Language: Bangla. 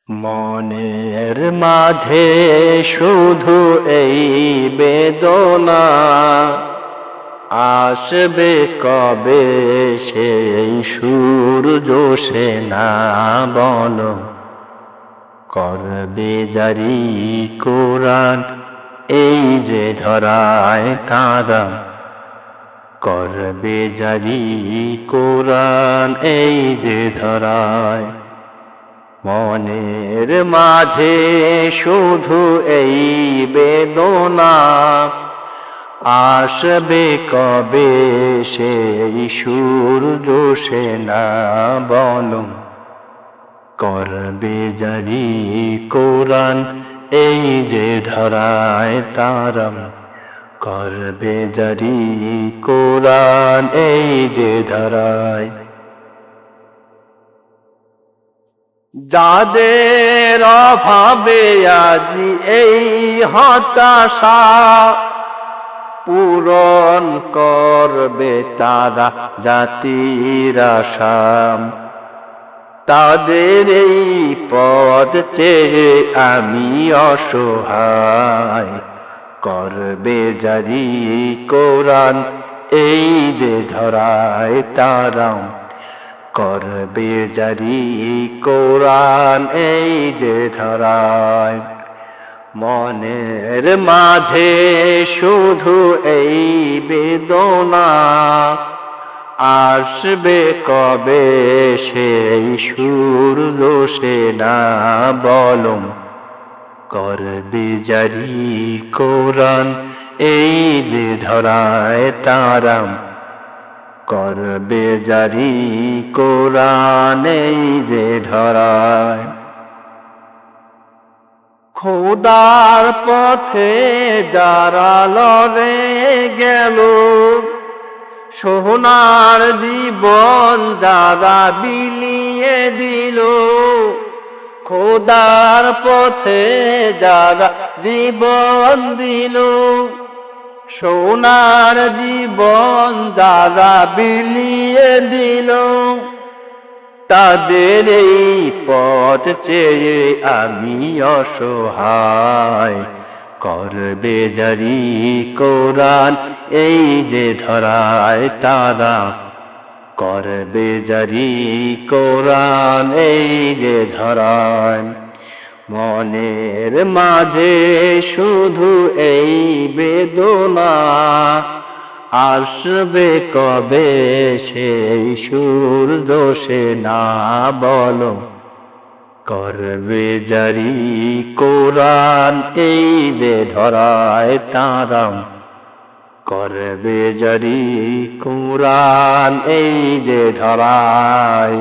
মনের মাঝে শুধু এই বেদনা, আসবে কবে সেই সূর্য সে না বলো। করবে জারি কোরআন এই যে ধরায় তারা, করবে জারি কোরআন এই যে ধরায়। মনের মাঝে শুধু এই বেদনা, আসবে কবে সেই সূর্য সে না বলো। করবে জারি কোরআন এই যে ধরায় তারা, করবে জারি কোরআন এই যে ধরায়। যাদের অভাবে আজি এই হতাশা, পূরণ করবে তারা জাতির আশা। তাদের এই পথ চেয়ে আমি অসহায়, করবে জারি কোরআন এই যে ধরায় তারা, করবে জারি কোরআন এই যে ধরায়। মনের মাঝে শুধু এই বেদনা, আসবে কবে সেই সূর্য সে না বলো। করবে জারি কোরআন এই যে ধরায় তারা, করবে জারি কোরআন এই যে ধরায়। খোদার পথে যারা লড়ে গেল, সোনার জীবন যারা বিলিয়ে দিল। খোদার পথে যারা জীবন দিল, সোনার জীবন যারা বিলিয়ে দিল। তাদের এই পথ চেয়ে আমি অসহায়, করবে জারি কোরআন এই যে ধরায় তারা, করবে জারি কোরআন এই যে ধরায়। মনের মাঝে শুধু এই বেদনা, আসবে কবে সেই সূর্য সে না বলো। করবে জারি কোরআন এই যে ধরায় তারা, করবে জারি কোরআন এই যে ধরায়।